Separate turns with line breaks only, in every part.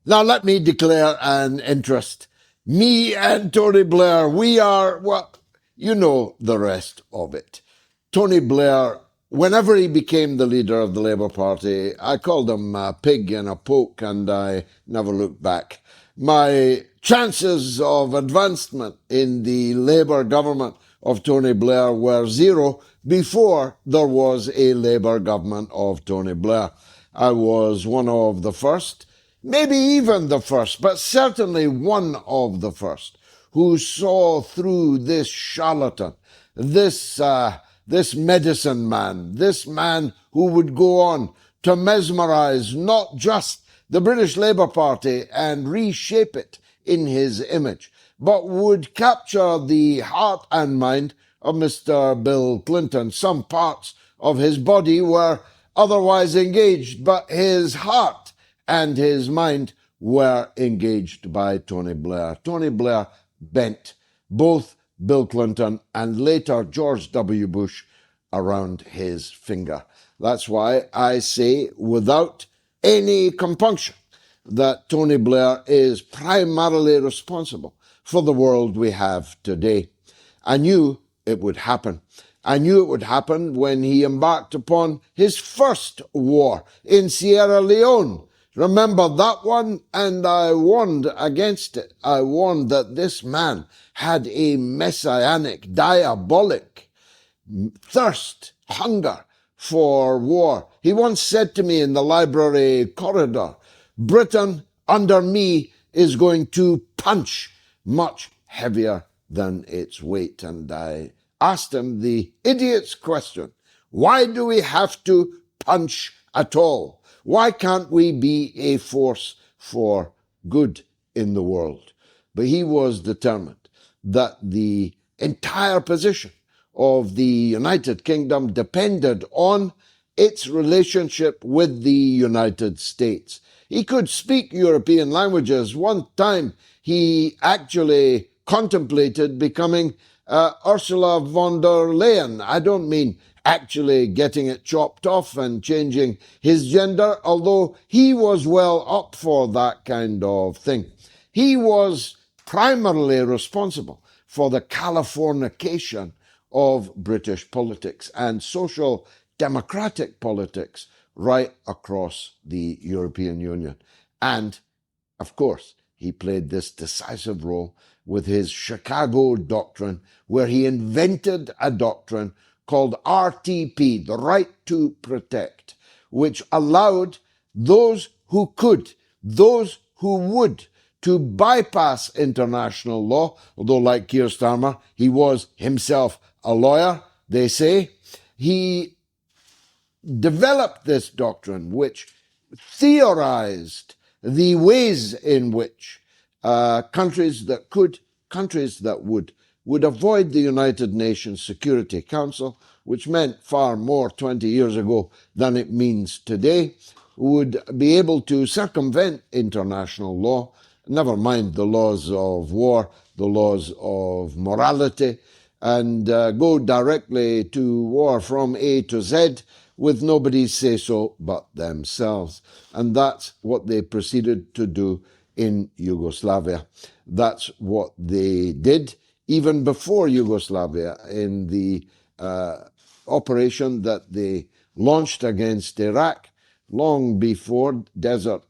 Now let me declare an interest. Me and Tony Blair, we are, well, you know the rest of it. Tony Blair, whenever he became the leader of the Labour Party, I called him a pig in a poke, and I never looked back. My chances of advancement in the Labour government of Tony Blair were zero before there was a Labour government of Tony Blair. I was one of the first, maybe even the first, but certainly one of the first, who saw through this charlatan, this medicine man, this man who would go on to mesmerize not just the British Labour Party and reshape it in his image, but would capture the heart and mind of Mr. Bill Clinton. Some parts of his body were otherwise engaged, but his heart and his mind were engaged by Tony Blair. Tony Blair bent both Bill Clinton and later George W. Bush around his finger. That's why I say without any compunction that Tony Blair is primarily responsible for the world we have today. I knew it would happen. I knew it would happen when he embarked upon his first war in Sierra Leone. Remember that one? And I warned against it. I warned that this man had a messianic, diabolic thirst, hunger for war. He once said to me in the library corridor, Britain under me is going to punch much heavier than its weight. And I asked him the idiot's question, why do we have to punch at all? Why can't we be a force for good in the world? But he was determined that the entire position of the United Kingdom depended on its relationship with the United States. He could speak European languages. One time he actually contemplated becoming Ursula von der Leyen. I don't mean actually getting it chopped off and changing his gender, although he was well up for that kind of thing. He was primarily responsible for the Californication of British politics and social democratic politics right across the European Union. And, of course, he played this decisive role with his Chicago Doctrine, where he invented a doctrine called RTP, the right to protect, which allowed those who could, those who would, to bypass international law, although like Keir Starmer, he was himself a lawyer, they say. He developed this doctrine which theorized the ways in which countries that would avoid the United Nations Security Council, which meant far more 20 years ago than it means today, would be able to circumvent international law, never mind the laws of war, the laws of morality, and go directly to war from A to Z with nobody's say-so but themselves. And that's what they proceeded to do in Yugoslavia. That's what they did even before Yugoslavia in the operation that they launched against Iraq, long before Desert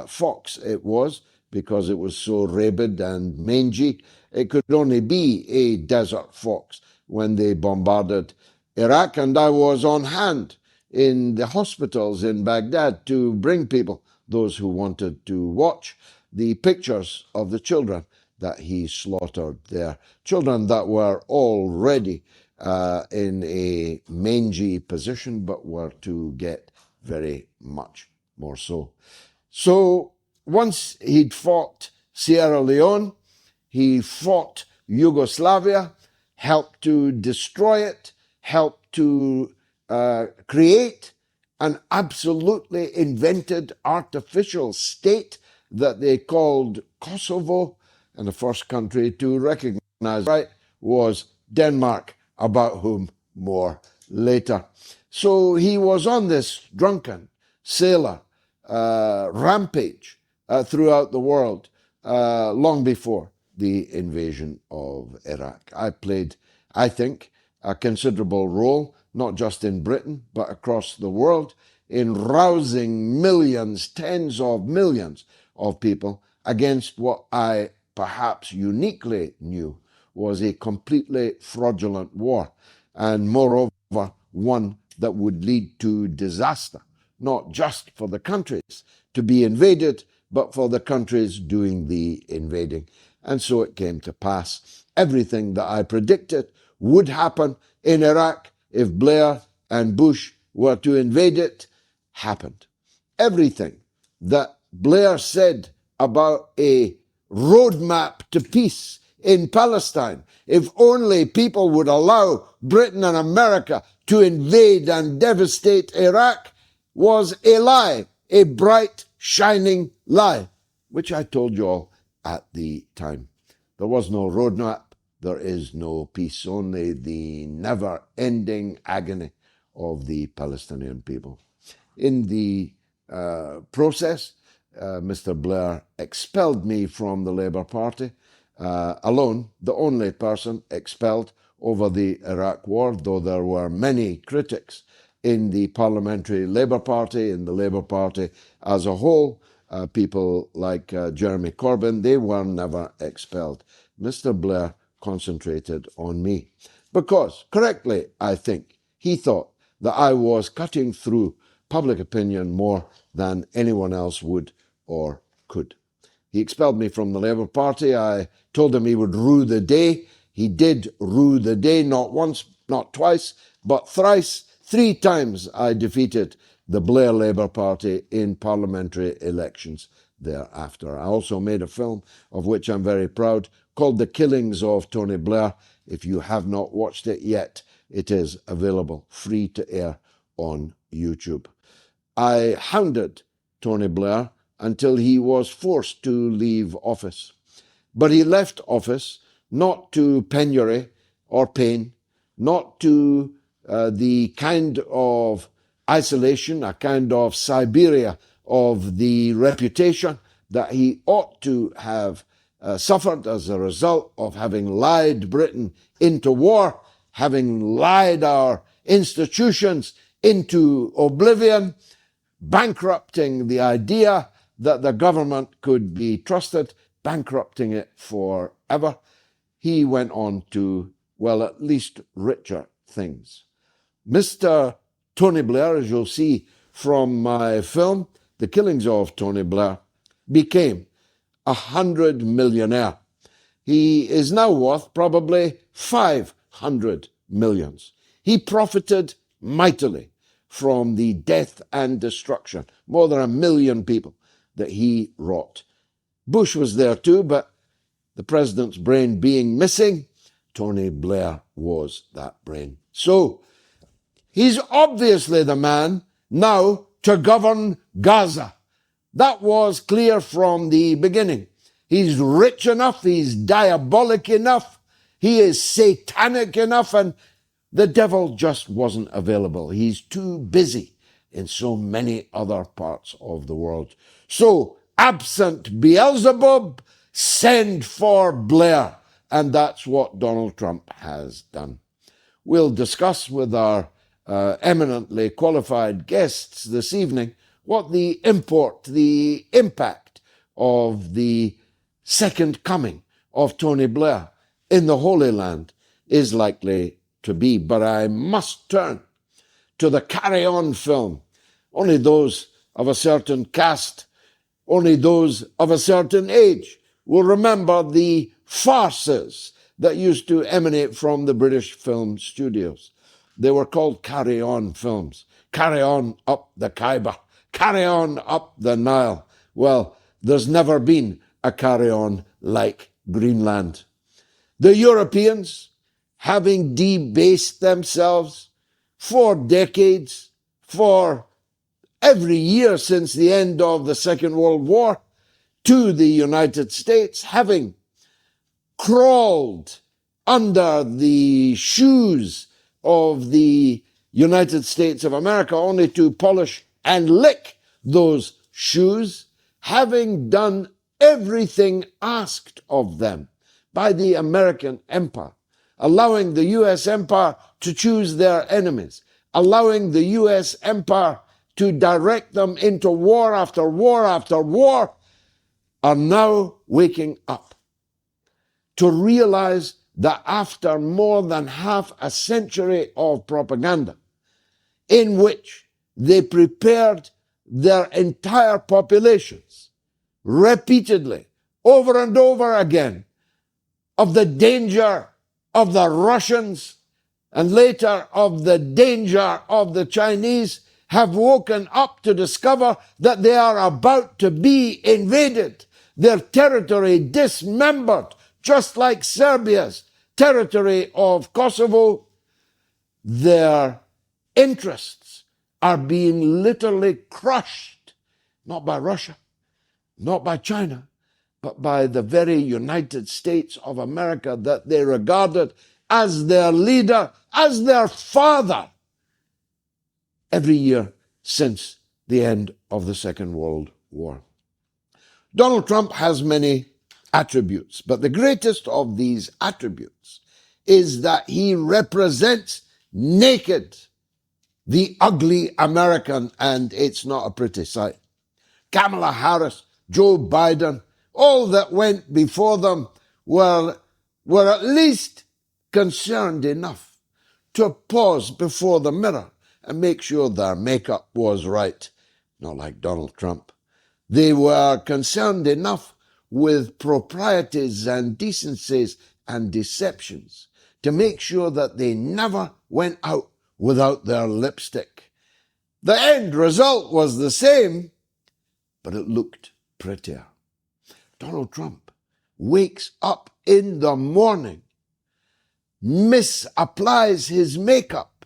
Fox it was, because it was so rabid and mangy. It could only be a Desert Fox when they bombarded Iraq, and I was on hand in the hospitals in Baghdad to bring people, those who wanted to watch, the pictures of the children that he slaughtered there. Children that were already in a mangy position, but were to get very much more so. So once he'd fought Sierra Leone, he fought Yugoslavia, helped to destroy it, helped to create an absolutely invented artificial state that they called Kosovo, and the first country to recognize it was Denmark, about whom more later. So he was on this drunken sailor rampage throughout the world long before the invasion of Iraq. I played, I think, a considerable role, not just in Britain, but across the world, in rousing millions, tens of millions of people against what I perhaps uniquely knew was a completely fraudulent war, and moreover, one that would lead to disaster, not just for the countries to be invaded, but for the countries doing the invading. And so it came to pass. Everything that I predicted would happen in Iraq if Blair and Bush were to invade it happened. Everything that Blair said about a roadmap to peace in Palestine, if only people would allow Britain and America to invade and devastate Iraq, was a lie, a bright, shining lie, which I told you all at the time. There was no roadmap, there is no peace, only the never-ending agony of the Palestinian people. In the process, Mr. Blair expelled me from the Labour Party, alone, the only person expelled over the Iraq War, though there were many critics in the Parliamentary Labour Party, in the Labour Party as a whole. People like Jeremy Corbyn, they were never expelled. Mr. Blair concentrated on me because, correctly, I think, he thought that I was cutting through public opinion more than anyone else would or could. He expelled me from the Labour Party. I told him he would rue the day. He did rue the day, not once, not twice, but thrice. 3 times I defeated the Blair Labour Party in parliamentary elections thereafter. I also made a film of which I'm very proud called The Killings of Tony Blair. If you have not watched it yet, it is available free to air on YouTube. I hounded Tony Blair until he was forced to leave office. But he left office not to penury or pain, not to the kind of isolation, a kind of Siberia of the reputation that he ought to have suffered as a result of having lied Britain into war, having lied our institutions into oblivion, bankrupting the idea that the government could be trusted, bankrupting it forever. He went on to, well, at least richer things. Mr. Tony Blair, as you'll see from my film, The Killings of Tony Blair, became 100 millionaire. He is now worth probably 500 millions. He profited mightily from the death and destruction, more than 1 million people that he wrought. Bush was there too, but the president's brain being missing, Tony Blair was that brain. So, he's obviously the man now to govern Gaza. That was clear from the beginning. He's rich enough, he's diabolic enough, he is satanic enough, and the devil just wasn't available. He's too busy in so many other parts of the world. So, absent Beelzebub, send for Blair. And that's what Donald Trump has done. We'll discuss with our eminently qualified guests this evening what the import, the impact of the second coming of Tony Blair in the Holy Land is likely to be. But I must turn to the Carry On film. Only those of a certain caste, only those of a certain age will remember the farces that used to emanate from the British film studios. They were called Carry On films. Carry on up the Khyber. Carry on up the Nile. Well, there's never been a Carry On like Greenland. The Europeans, having debased themselves for decades, for every year since the end of the Second World War, to the United States, having crawled under the shoes of the United States of America only to polish and lick those shoes, having done everything asked of them by the American empire, allowing the US empire to choose their enemies, allowing the US empire to direct them into war after war after war, are now waking up to realize that after more than half a century of propaganda, in which they prepared their entire populations repeatedly, over and over again, of the danger of the Russians and later of the danger of the Chinese, have woken up to discover that they are about to be invaded, their territory dismembered, just like Serbia's territory of Kosovo. Their interests are being literally crushed, not by Russia, not by China, but by the very United States of America that they regarded as their leader, as their father, every year since the end of the Second World War. Donald Trump has many attributes, but the greatest of these attributes is that he represents naked the ugly American, and it's not a pretty sight. Kamala Harris, Joe Biden, all that went before them were at least concerned enough to pause before the mirror and make sure their makeup was right. Not like Donald Trump. They were concerned enough with proprieties and decencies and deceptions to make sure that they never went out without their lipstick. The end result was the same, but it looked prettier. Donald Trump wakes up in the morning, misapplies his makeup,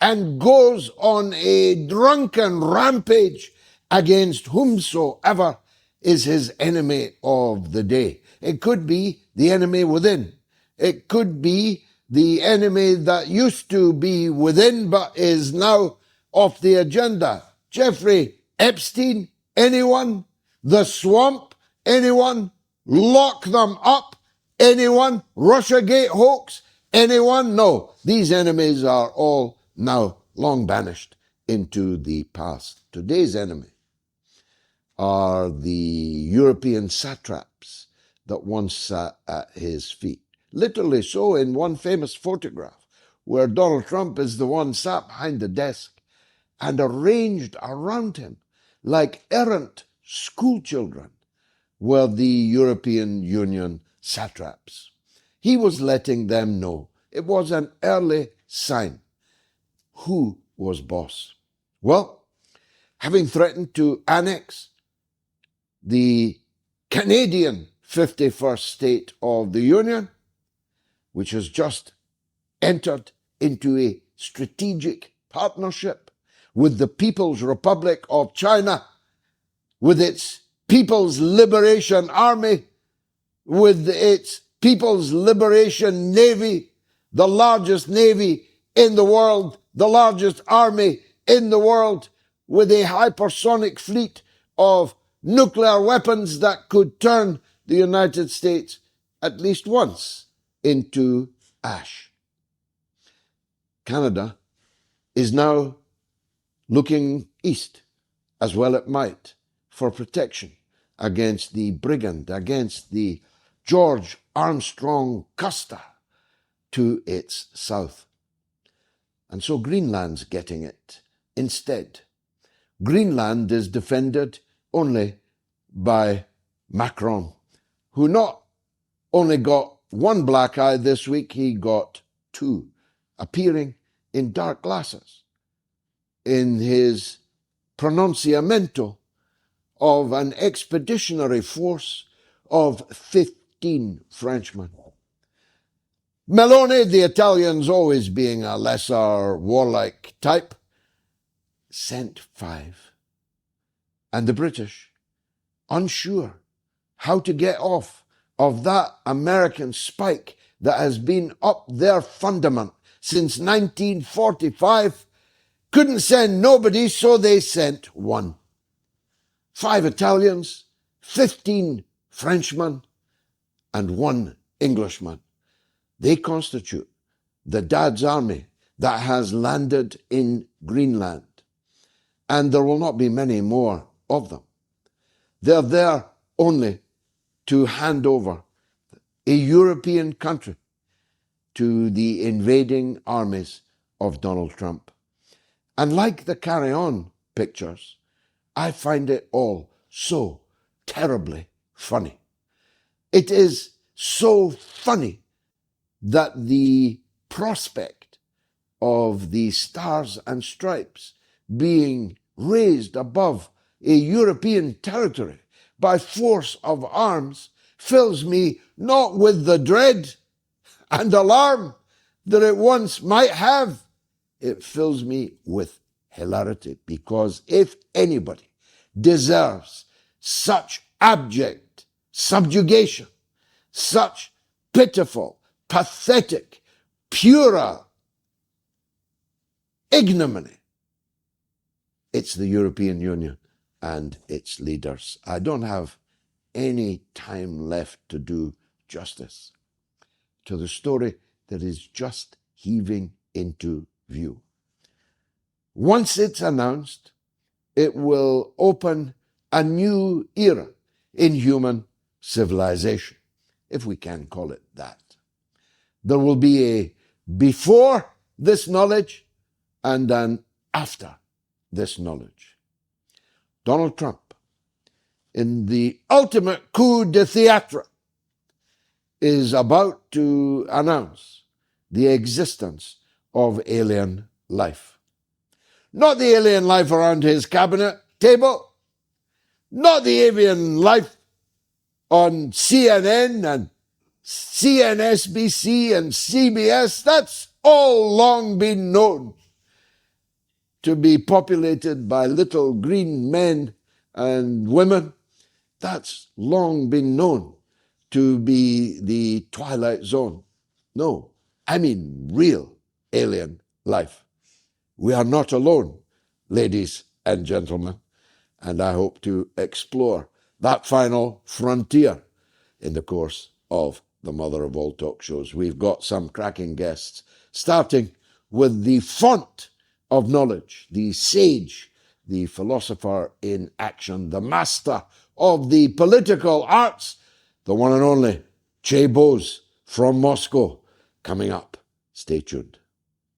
and goes on a drunken rampage against whomsoever is his enemy of the day. It could be the enemy within. It could be the enemy that used to be within but is now off the agenda. Jeffrey Epstein, anyone? The Swamp, anyone? Lock them up, anyone? Russiagate hoax, anyone? No, these enemies are all now long banished into the past. Today's enemy are the European satraps that once sat at his feet. Literally so in one famous photograph where Donald Trump is the one sat behind the desk, and arranged around him like errant schoolchildren were the European Union satraps. He was letting them know. It was an early sign. Who was boss? Well, having threatened to annex the Canadian 51st state of the Union, which has just entered into a strategic partnership with the People's Republic of China, with its People's Liberation Army, with its People's Liberation Navy, the largest navy in the world, the largest army in the world, with a hypersonic fleet of nuclear weapons that could turn the United States at least once into ash. Canada is now looking east, as well it might, for protection against the brigand, against the George Armstrong Custer to its south. And so Greenland's getting it instead. Greenland is defended only by Macron, who not only got one black eye this week, he got two, appearing in dark glasses in his pronunciamento of an expeditionary force of 15 Frenchmen. Meloni, the Italians always being a lesser warlike type, sent 5. And the British, unsure how to get off of that American spike that has been up their fundament since 1945, couldn't send nobody, so they sent 1. 5 Italians, 15 Frenchmen, and 1 Englishman. They constitute the Dad's army that has landed in Greenland. And there will not be many more of them. They're there only to hand over a European country to the invading armies of Donald Trump. And like the Carry On pictures, I find it all so terribly funny. It is so funny that the prospect of the Stars and Stripes being raised above a European territory by force of arms fills me not with the dread and alarm that it once might have. It fills me with hilarity, because if anybody deserves such abject subjugation, such pitiful, pathetic, puerile ignominy, it's the European Union and its leaders. I don't have any time left to do justice to the story that is just heaving into view. Once it's announced, it will open a new era in human civilization, if we can call it that. There will be a before this knowledge and an after this knowledge. Donald Trump, in the ultimate coup de théâtre, is about to announce the existence of alien life. Not the alien life around his cabinet table, not the alien life on CNN and CNSBC and CBS. That's all long been known to be populated by little green men and women. That's long been known to be the Twilight Zone. No, I mean real alien life. We are not alone, ladies and gentlemen, and I hope to explore that final frontier in the course of the mother of all talk shows. We've got some cracking guests, starting with the font of knowledge, the sage, the philosopher in action, the master of the political arts, the one and only Che Bose from Moscow, coming up. Stay tuned.